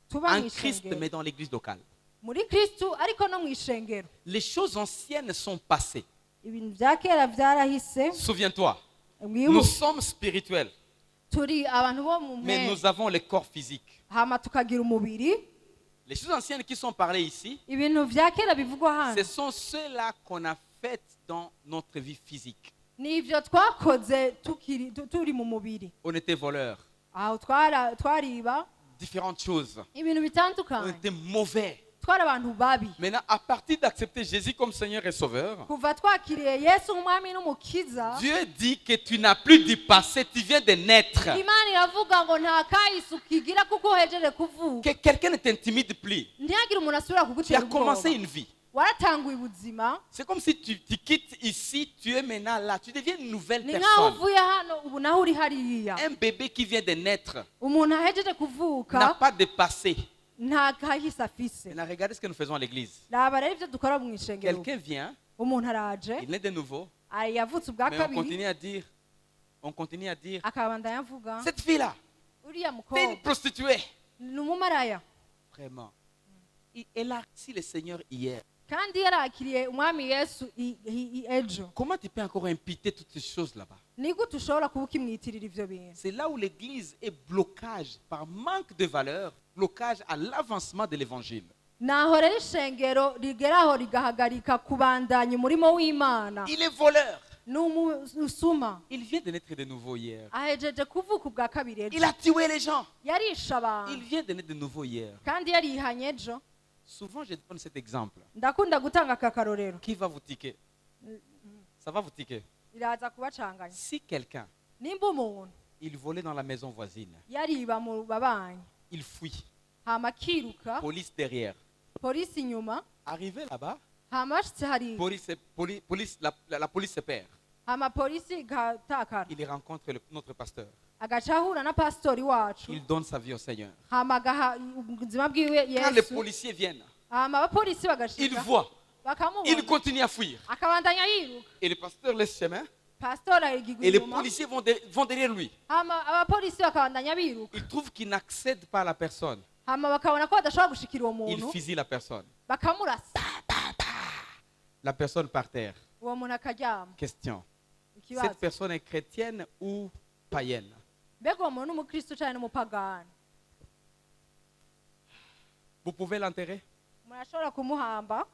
tuba En mu Christ, ishengero. mais dans l'église locale. Muri Kristo ariko no mu ishengero. Les choses anciennes sont passées. Ibintu bya kera byarahise, Souviens-toi, nous mwibuke sommes spirituels, turi abantu bo mu mais mpera, nous avons le corps physique. hama tukagira umubiri. Les choses anciennes qui sont parlées ici, Ibintu bya kera bivugwa hano ce sont ceux-là qu'on a fait dans notre vie physique. ni ibyo twakoze turi mu mubiri. On était voleurs, Aho twariba différentes choses. ibintu On bitandukanye, était mauvais. twari abantu babi. Maintenant, à partir d'accepter Jésus comme Seigneur et Sauveur, Kuva twakiriye Yesu nk'umwami n'umukiza, Dieu dit que tu n'as plus du passé, tu viens de naître. Imana iravuga ngo nta kahise ukigira kuko uhejeje kuvuka. Que quelqu'un ne t'intimide plus. Ntihagire umuntu asubira Tu kugutera as commencé ubwoba. une vie. Waratanguye ubuzima, C'est comme si tu quittes ici, tu es maintenant là, tu deviens une nouvelle ni nk'aho personne. uvuye hano ubu naho uri hariya. Un bébé qui vient de naître Umuntu ahejeje n'a kuvuka pas de passé. nta kahise afise. Maintenant, regardez ce que nous faisons à l'église. Raba rero ibyo dukora mu ishengero. Quelqu'un vient, Umuntu araje, il naît de nouveau, yavutse ubwa mais kabiri, on continue à dire, akabandanya avuga cette fille-là, uriya c'est une mukobwa prostituée. ni umumaraya, Vraiment. Elle a reçu le Seigneur hier. kandi yarakiriye umwami Yesu ejo. Comment tu peux encore imputer toutes ces choses là-bas? Ni gute ushobora kuba ukimwitirira ivyo bintu? C'est là où l'église est blocage par manque de valeur, blocage à l'avancement de l'évangile. Naho rero ishengero rigeraho rigahagarika kubandanya umurimo w'Imana. Il est voleur. Ni umusuma, Il vient de naître de nouveau hier. ahejeje kuvuka ubwa kabiri ejo. Il a tué les gens. Yarishe Il abantu vient de naître de nouveau hier. kandi yarihanye ejo. Souvent, je donne cet exemple. Ndakunda gutanga aka karorero, Qui va vous tiquer? Ça va vous tiquer. iraza kubacanganya. Si quelqu'un Nimba umuntu Il volait dans la maison voisine. yariba mu babanyi Il fuit. hama akiruka Police derrière. polisi inyuma Arrivé là-bas, hama ashitse hari la police se perd. hama polisi igatakara Il rencontre notre pasteur. agaca ahura na pasitori wacu Il donne sa vie au Seigneur. hama agaha ubuzima bwiwe Quand les yesu policiers viennent, hama abapolisi ils bagashika voient. Ils bakamubona continuent à fuir. akabandanya yiruka Et le pasteur laisse chemin. pasitori ayigirwa Et les inyuma policiers vont derrière lui. hama abapolisi bakabandanya biruka Ils trouvent qu'il n'accède pas à la personne. hama bakabona ko badashobora gushikira uwo Il muntu fusille la personne. bakamurasa La personne par terre. uwo muntu akaryama Question. Cette ikibazo personne est chrétienne ou païenne? mbega uwo muntu n'umukristo cyane n'umupagani Vous pouvez l'enterrer? murashobora kumuhamba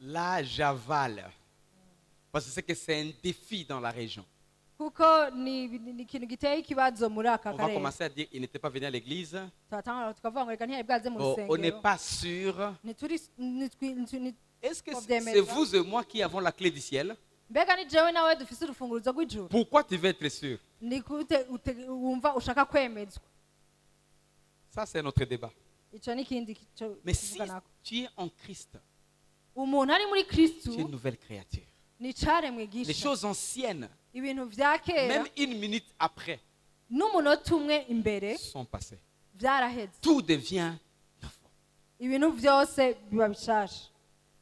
Là, j'avale. Parce que c'est un défi dans la région. kuko ni ikintu giteye ikibazo muri aka On va karere commencer à dire qu'il n'était pas venu à l'église. turatangura tukavuga ngo reka ntiyari bwaze mu On n'est rusengero pas sûr. Est-ce que c'est vous et moi qui avons la clé du ciel? mbega ni jewe nawe dufise urufunguruzo rw'ijuru Pourquoi tu veux être sûr? ni gute wumva ushaka kwemezwa Ça, c'est notre débat. icyo ni ikindi Mais si tuvuganako tu es en Christ, umuntu ari muri kristu tu es une nouvelle créature. ni caremwe Les gisha choses anciennes, ibintu vya kera même une minute après, n'umunota umwe imbere sont passées. byaraheze Tout devient nouveau. ibintu byose biba bishasha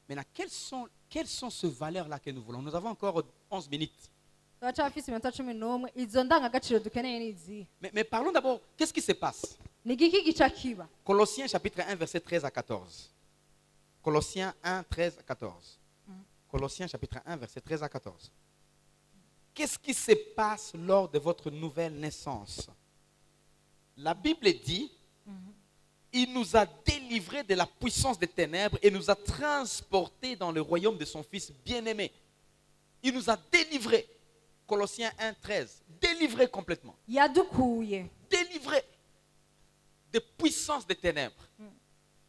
Maintenant, quelles sont ces valeurs-là que nous voulons? Nous avons encore 11 minutes. turacafise iminota 11 izo ndangagaciro dukeneye ni izihe Mais parlons d'abord, qu'est-ce qui se passe? ni igiki gica kiba Colossiens chapitre 1, verset 13 à 14. Colossiens 1, 13 à 14. Colossiens chapitre 1, verset 13 à 14. Qu'est-ce qui se passe lors de votre nouvelle naissance? La Bible dit, il nous a délivrés de la puissance des ténèbres et nous a transportés dans le royaume de son Fils bien-aimé. Il nous a délivrés. Colossiens 1, 13. Délivrés complètement. yadukuye Délivrés des puissances des ténèbres.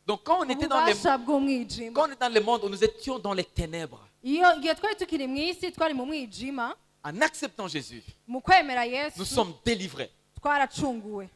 Donc quand on était dans ububasha bw'umwijima quand on est dans le monde, nous étions dans les ténèbres. iyo igihe twari tukiri mu isi twari mu mwijima En acceptant Jésus, mu kwemera nous yesu sommes délivrés. twaracunguwe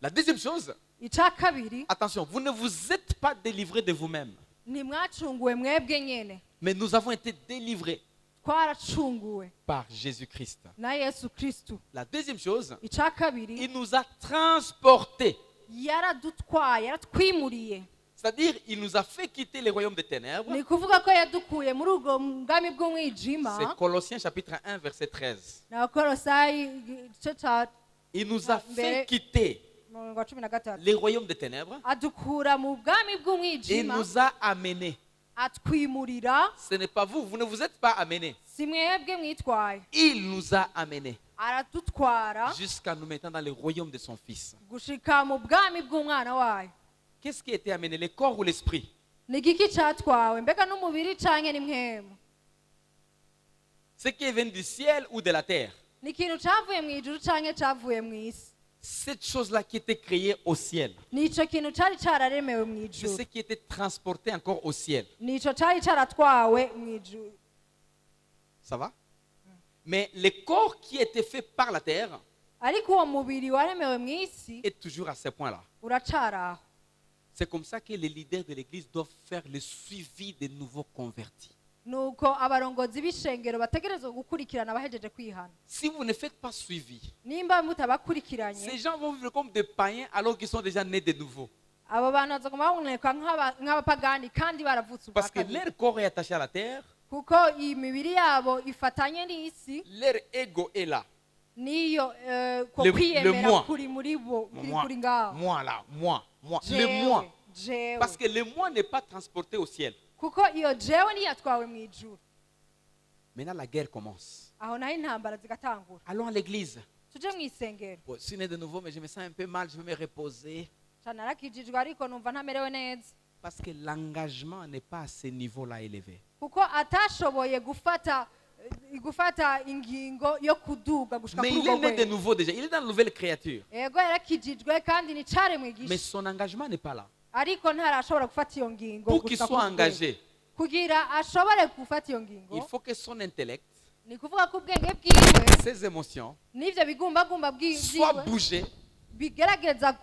La deuxième chose, icya kabiri attention, vous ne vous êtes pas délivrés de vous-même, ntimwacunguwe mwebwe nyene mais nous avons été délivrés twaracunguwe par Jésus-Christ. na yesu kristu La deuxième chose, icya kabiri il nous a transportés. yaradutwaye yaratwimuriye C'est-à-dire, il nous a fait quitter le royaume des ténèbres. ni kuvuga ko yadukuye muri ubwo bwami bw'umwijima C'est Colossiens chapitre 1, verset 13. na abakolosayi igice cya Il nous a Mais- fait quitter mirongo cumi na gatatu le royaume des ténèbres adukura mu bwami et bw'umwijima nous a amenés. atwimurira Ce n'est pas vous, vous ne vous êtes pas amenés. si mwebwe mwitwaye Il nous a amenés aradutwara jusqu'à nous mettre dans le royaume de son Fils. gushika mu bwami bw'umwana wayo Qu'est-ce qui a été amené, le corps ou l'esprit? ni igiki cyatwawe mbega n'umubiri canke n'imwemu Ce qui est venu du ciel ou de la terre? ni ikintu cavuye mu ijuru canke cavuye mu isi Cette chose-là qui était créée au ciel, ni ico kintu cari cararemewe mu c'est ce ijuru qui était transporté encore au ciel. ni ico cari caratwawe mu ijuru Ça va? Mais le corps qui était fait par la terre ariko uwo mubiri waremewe mu isi est toujours à ce point-là. uracari aho C'est comme ça que les leaders de l'église doivent faire le suivi des nouveaux convertis. nuko abarongozi b'ishengero bategerezwa gukurikirana abahejeje kwihana Si vous ne faites pas suivi, nimba ces mutabakurikiranye gens vont vivre comme des païens alors qu'ils sont déjà nés de nouveau. abo bantu bazoguma baboneka nk'abapagani kandi baravutse ubwa Parce que kabiri leur corps est attaché à la terre, kuko iyi mibiri yabo ifatanye n'isi leur ego est là. niyo ko Le kwiyemera moi. kuri muri bo Moi, kuri ngaho moi là, moi. Le Jewe, moi. jewe. Parce que le moi n'est pas transporté au ciel. kuko iyo jewe ntiyatwawe mu ijuru Maintenant, la guerre commence. aho naho intambara zigatangura Allons à l'église. tuje mu isengero Bon, je suis né de nouveau, mais je me sens un peu mal, je vais me reposer. cyane narakijijwe ariko numva ntamerewe neza Parce que l'engagement n'est pas à ce niveau-là élevé. kuko atashoboye gufata ingingo yo kuduga gushika Mais kuri il est urwo né de rwego nouveau déjà. Il est dans une nouvelle créature. yego yarakijijwe kandi ni care Mais mwigisha son engagement n'est pas là. ariko ntarashobora gufata iyo ngingo Pour qu'il gushika soit kuri urwo rwego. engagé, kugira ashobore gufata iyo ngingo il faut que son intellect ni kuvuga ko ubwenge bwiwe ses émotions n'ivyo bigumbagumba soient bwiwe bougées bigerageza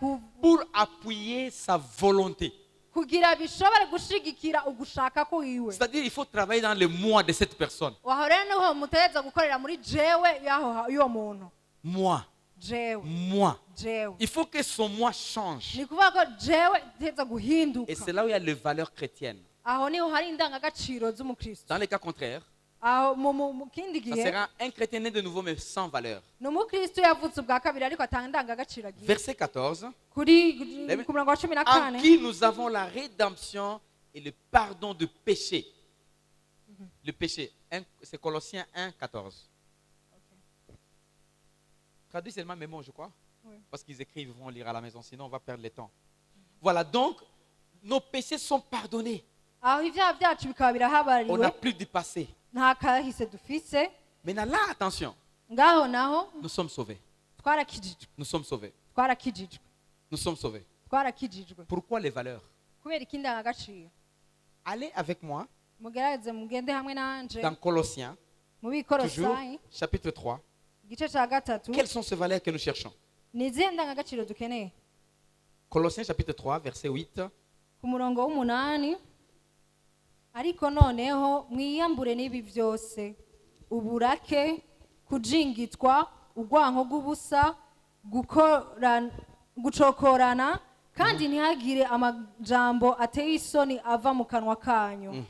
pour appuyer sa volonté. kugira bishobore gushigikira ugushaka kwiwe. C'est-à-dire il faut travailler dans le moi de cette personne. Waho rero niho mutegeza gukorera muri jewe y'uwo muntu. Moi. Jewe. Moi. Jewe. Il faut que son moi change. Ni kuvuga ko jewe iteza guhinduka. Et c'est là où il y a les valeurs chrétiennes. Aho niho hari indangagaciro z'umukristo. Dans les cas contraires, Aho mu kindi ça gihe sera un chrétien né de nouveau mais sans valeur. ni umukristo yavutse ubwa kabiri ariko atanga indangagaciro agira. Verset 14. Kuri ku murongo wa 14 En qui nous avons la rédemption et le pardon de péché. Le péché, c'est Colossiens 1, 14. Traduit seulement mes mots, je crois. Oui. Parce qu'ils écrivent, ils vont lire à la maison, sinon on va perdre le temps. Voilà, donc, nos péchés sont pardonnés. aho ibyaha byacu bikaba On birahabariwe n'a plus du passé. nta kahise dufise. Maintenant là, attention, Ngaho naho nous sommes sauvés. twarakijijwe Nous sommes sauvés. twarakijijwe Nous sommes sauvés. twarakijijwe. Pourquoi les valeurs? Kubera iki indangagaciro? Allez avec moi Mugerageze mugende hamwe nanje dans Colossiens, mu toujours, bikorosayi chapitre 3. igice cya gatatu. Quelles sont ces valeurs que nous cherchons? Ni izihe ndangagaciro dukeneye? Colossiens chapitre 3, verset 8. Ku murongo w'8, ariko noneho mwiyambure n'ibi byose: uburake, kujingitwa, urwanko rw'ubusa, gucokorana, kandi ntihagire amajambo ateye isoni ava mu kanwa kanyu.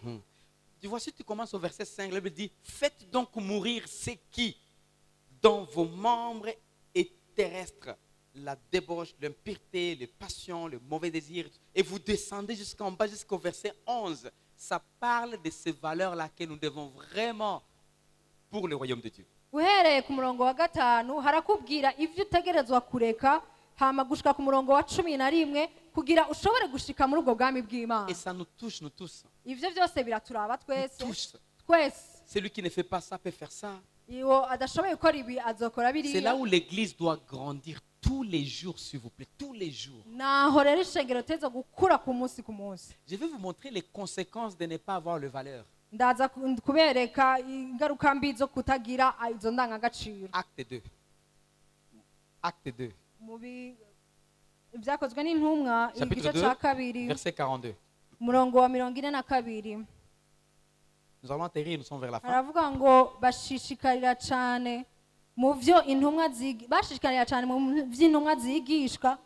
Tu vois, si tu commences au verset 5, la Bible dit: faites donc mourir ce qui, dans vos membres, est terrestre, la débauche, l'impureté, les passions, le mauvais désir. Et vous descendez jusqu'en bas, jusqu'au verset 11. Ça parle de ces valeurs-là que nous devons vraiment pour le royaume de Dieu. Uhereye ku murongo wa 5 harakubwira ivyo utegerezwa kureka, hama gushika ku murongo wa 11 kugira ushobore gushika muri ubwo bwami bw'Imana. Et ça nous touche, nous tous. Ivyo byose biraturaba twese. Tous. Twese. Celui qui ne fait pas ça peut faire ça. Iyo adashoboye gukora ibi azokora C'est là biriya. où l'église doit grandir tous les jours, s'il vous plaît, tous les jours. Naho rero ishengero teza gukura ku munsi ku munsi. Je vais vous montrer les conséquences de ne pas avoir de valeur. Ndaza kubereka ingaruka mbi zo kutagira izo ndangagaciro. Acte 2. Acte 2. Mubi ibyakozwe n'intumwa Chapitre igice 2, cya kabiri verset 42. murongo wa 42. Nous allons atterrir, nous sommes vers la fin. Aravuga ngo bashishikarira cyane mu byo intumwa bashishikarira cyane mu by'intumwa zigishwa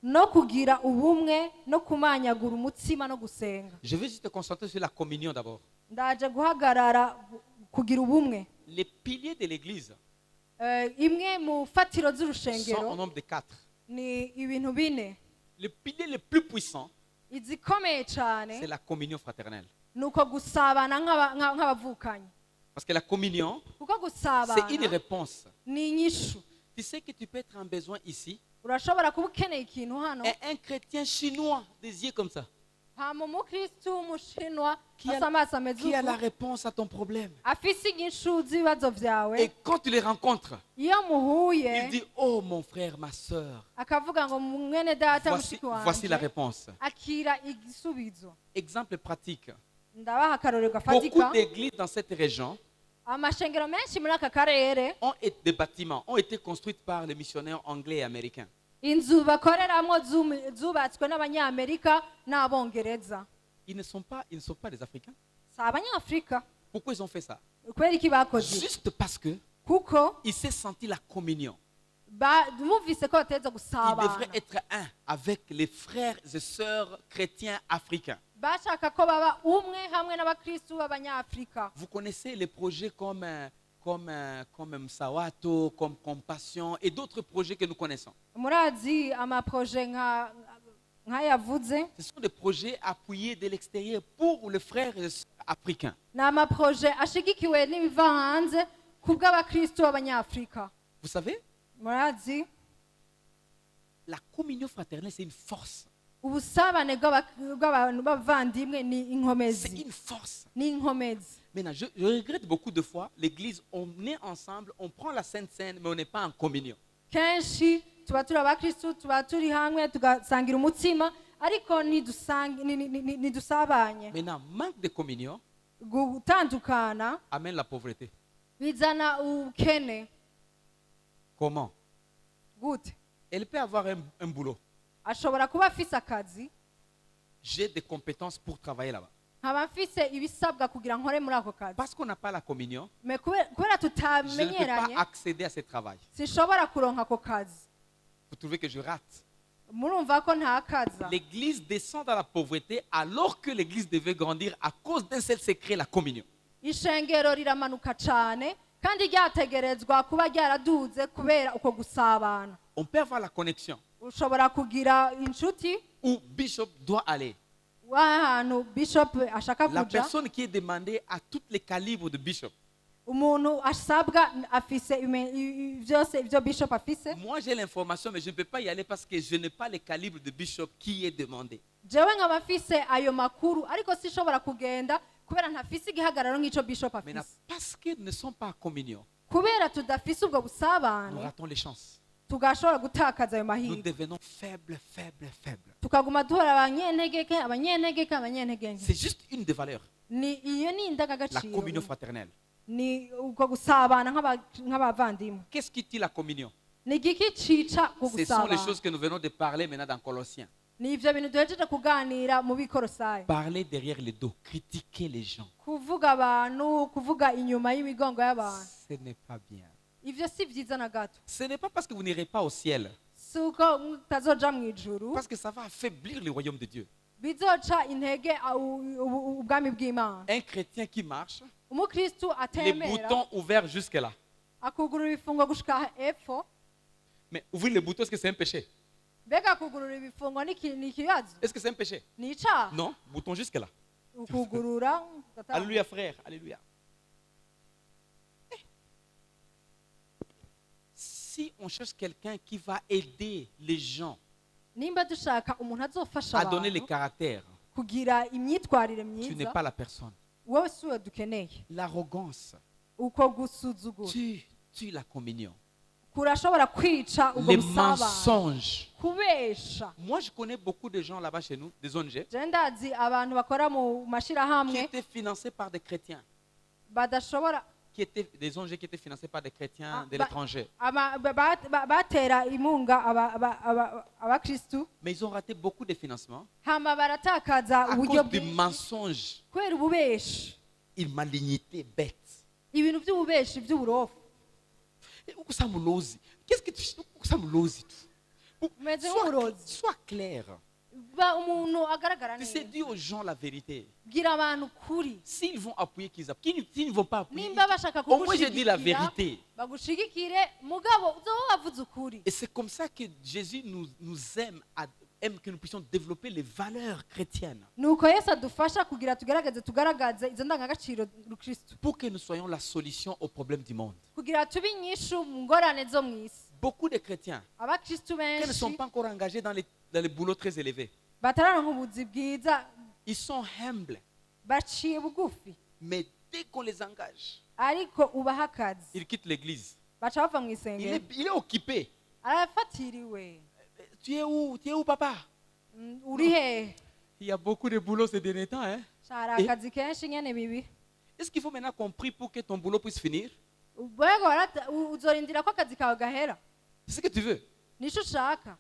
no kugira ubumwe no kumanyagura umutsima no gusenga. Je vais juste te concentrer sur la communion d'abord. Ndaje guhagarara kugira ubumwe. Les piliers de l'église Imwe mu fatiro sont au z'urushengero nombre de 4. ni ibintu bine. Le pilier le plus puissant, Izikomeye cyane c'est la communion fraternelle. nuko gusabana nk'abavukanyi. Parce que la communion, Kuko c'est gusabana une réponse. ni inyishu. Tu sais que tu peux être en besoin ici. Urashobora kuba ukeneye ikintu hano, Et un chrétien chinois, des yeux comme ça, hama umukristu w'umushinwa Qui a- asa amaso ameze qui a la uku réponse à ton problème. afise inyishu z'ibibazo byawe. Et quand tu les rencontres, Iyo muhuye il dit: oh mon frère, ma soeur, akavuga ngo mwene data voici, mushiki voici la wanje, réponse. akira igisubizo. Exemple pratique. Ndabaha akarorero Beaucoup gafatika. d'églises dans cette région Amashengero menshi muri aka karere, des bâtiments ont été construits par les missionnaires anglais et américains. inzu bakoreramo zubatswe n'abanyamerika n'abongereza. Ils ne sont pas des Africains. Si abanyafurika. Pourquoi ils ont fait ça? Kubera iki bakoze? Juste parce que Kuko ils s'est senti la communion. bumvise ko bateza Ils gusabana. devraient être un avec les frères et sœurs chrétiens africains. Bashaka ko baba umwe hamwe n'abakristu b'abanyafurika. Vous connaissez les projets comme Msawato, comme Compassion et d'autres projets que nous connaissons. Murazi amaproje nk'ayavuze. Ce sont des projets appuyés de l'extérieur pour les frères et sœurs africains. Ni amaproje ashigikiwe n'ibiva hanze ku bw'abakristu b'abanyafurika. Vous savez, Murazi la communion fraternelle, c'est une force. ubusabane bw'abantu b'abavandimwe ni C'est inkomezi. une force. Ni inkomezi. Maintenant, je regrette beaucoup de fois, l'église, on est ensemble, on prend la Sainte Seine, mais on n'est pas en communion. Kenshi tuba turi abakristu, tuba turi hamwe tugasangira umutsima, ariko ntidusabanye. Maintenant, manque de communion Gutandukana amène la pauvreté. bizana ubukene. Comment? Gute? Elle peut avoir un boulot. Ashobora kuba afise akazi, J'ai des compétences pour travailler là-bas. nkaba mfise ibisabwa kugira nkore muri ako kazi. Parce qu'on n'a pas la communion, Me kubera je ne peux pas tutamenyeranye, accéder à ce travail. sinshobora kuronka ako kazi. Vous trouvez que je rate? Murumva ko nta kaza. L'église descend dans la pauvreté alors que l'église devait grandir à cause d'un seul secret, la communion. Ishengero riramanuka cane kandi ryategerezwa kuba ryaraduze kubera uko gusabana. On peut avoir la connexion Ushobora kugira inshuti où Bishop doit aller. w'ahantu bishop ashaka La kuja, personne qui est demandée à tous les calibres de Bishop. umuntu asabwa afise byose ibyo bishop afise. Moi, j'ai l'information, mais je ne peux pas y aller parce que je n'ai pas les calibres de Bishop qui est demandé. Jewe nkaba mfise ayo makuru ariko sinshobora kugenda kubera ntafise igihagararo nk'ico bishop Maintenant, afise. parce qu'ils ne sont pas en communion, Kubera tudafise ubwo nous busabane ratons les chances. tugashobora gutakaza ayo Nous mahirwe, devenons faibles, faibles, faibles. tukaguma duhora abanyentegeke abanyentegeke abanyentegeke. C'est juste une des valeurs, Iyo ni la indangagaciro, communion fraternelle. ni uko gusabana nk'abavandimwe. Qu'est-ce qui dit la communion? Ni igiki cica ku Ce sont les gusabana. choses que nous venons de parler maintenant dans Colossiens. Ni ivyo bintu duhejeje kuganira mu bikorosayi. Parler derrière les dos, critiquer les gens, Kuvuga abantu, kuvuga inyuma y'imigongo y'abantu, ce n'est pas bien. ivyo si vyiza na gato. Ce n'est pas parce que vous n'irez pas au ciel, Si uko mutazoja mw'ijuru parce que ça va affaiblir le royaume de Dieu. bizoca intege ubwami bw'Imana. Un chrétien qui marche, Umukristu les atemera boutons ouverts jusque-là. akugurura ibifungo gushika epfo. Mais ouvrir les boutons, est-ce que c'est un péché? Mbega kugurura ibifungo ni ikibazo? Est-ce que c'est un péché? Ni icaha? Non, bouton jusque-là. Ukugurura Alléluia, frère. Alléluia. Si on cherche quelqu'un qui va aider les gens nimba dushaka umuntu azofasha à donner les abantu caractères, kugira imyitwarire tu n'es myiza, pas la personne. wowe siwe dukeneye. L'arrogance Uko gusuzugura tue la communion. kurashobora kwica ubwo Les busabane. mensonges. Kubesha. Moi, je connais beaucoup de gens là-bas chez nous, des ONG, Je ndazi abantu bakora mu qui mashirahamwe étaient financés par des chrétiens, badashobora des ONG qui étaient financés par des chrétiens Ah, de bah- l'étranger. batera imunga abakristu Mais ils ont raté beaucoup de financements hama baratakaza à uburyo cause du mensonge, kubera ububeshi, une malignité bête. ibintu by'ububeshi by'uburofu. Qu'est-ce que tu fais? Umeze nk'uburozi. Sois clair. Umuntu agaragara C'est neza, dire aux gens la vérité. bwira abantu kuri. S'ils vont appuyer, s'ils ne vont pas appuyer, Nimba bashaka au moins je dis la kugushigikira vérité. bagushigikire mugabo uzoba wavuze ukuri. Et c'est comme ça que Jésus nous aime que nous puissions développer les valeurs chrétiennes Nuko Yesu adufasha kugira tugaragaze izo ndangagaciro rukristo, pour que nous soyons la solution aux problèmes du monde. kugira tube inyishu mu ngorane zo mw'isi. Beaucoup de chrétiens Abakristu qui ne sont benshi pas encore engagés dans les boulots très élevés, batararonka ubuzi bwiza, ils sont humbles. baciye bugufi, Mais dès qu'on les engage, ariko ubaha akazi ils quittent l'église. baca bava mu isengero. Il est occupé. Arafatiriwe. Tu es où? Tu es où, papa? Uri hehe? Il y a beaucoup de boulot ces derniers temps. Hein? Hari akazi kenshi nyene bibi. Est-ce qu'il faut maintenant qu'on prie pour que ton boulot puisse finir? Uzorindira ko akazi kawe gahera? C'est ce que tu veux. Nico ushaka?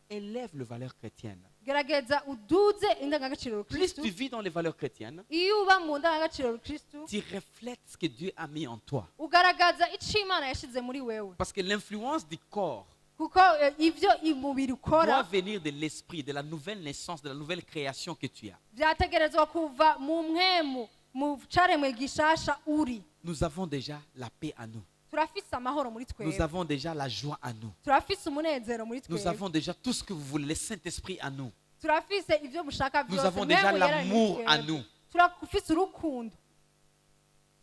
Élève les valeurs chrétiennes. Gerageza uduze indangagaciro Plus rukristo. tu vis dans les valeurs chrétiennes, Iyo uba mu ndangagaciro rukristo, tu reflètes ce que Dieu a mis en toi. ugaragaza ico Imana yashize muri wewe. Parce que l'influence du corps Kuko ivyo umubiri doit ukora venir de l'esprit, de la nouvelle naissance, de la nouvelle création que tu as. vyategerezwa kuva mu mpwemu, mu caremwe gishasha uri. Nous avons déjà la paix à nous. Turafise amahoro muri Nous twebwe. avons déjà la joie à nous. Turafise umunezero muri Nous twebwe. avons déjà tout ce que vous voulez, le Saint-Esprit à nous. Turafise ivyo mushaka Nous vyose. avons déjà Mpwemu yera l'amour muri à twebwe. nous. Turafise urukundo.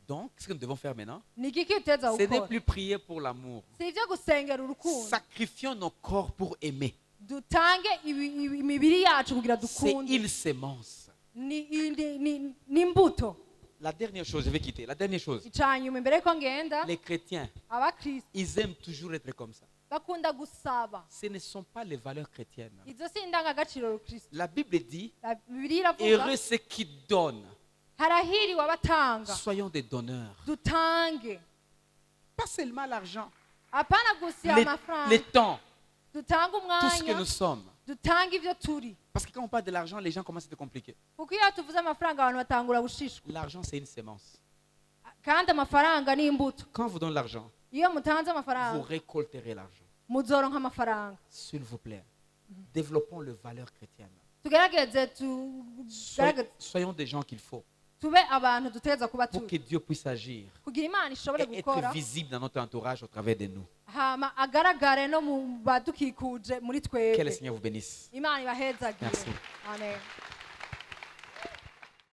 Donc, ce que nous devons faire maintenant, Ni igiki uteza ce n'est gukora? plus prier pour l'amour. Si ivyo gusengera urukundo. Sacrifions nos corps pour aimer. Dutange imibiri yacu kugira C'est dukunde. une sémence. Ni imbuto. La dernière chose, je vais quitter. La dernière chose, Icanyuma imbere ko ngenda, les chrétiens, abakristo ils aiment toujours être comme ça. bakunda gusaba. Ce ne sont pas les valeurs chrétiennes. Izo si indangagaciro rukristo. La Bible dit, Bibiliya iravuga, heureux ceux qui donnent. harahiriwe abatanga. Soyons des donneurs. Dutange. pas seulement l'argent, apana gusa les amafaranga temps, dutanga tout ce que umwanya nous sommes. dutanga ibyo turi Parce que quand on parle de l'argent, les gens commencent à se compliquer. kuko iyo tuvuze amafaranga abantu batangura gushishwa L'argent, c'est une sémence. kandi amafaranga ni imbuto Quand on vous donne l'argent, iyo mutanze vous amafaranga récolterez l'argent. muzoronka amafaranga S'il vous plaît, développons les valeurs chrétiennes. tugerageze Soyons des gens qu'il faut tube abantu dutegereza kuba pour que turi Dieu puisse agir kugira imana ishobore et gukora être visible dans notre entourage au travers de nous. hama agaragare no mu badukikuje muri Que le twebwe Seigneur vous bénisse. imana ibahezagire Merci. amen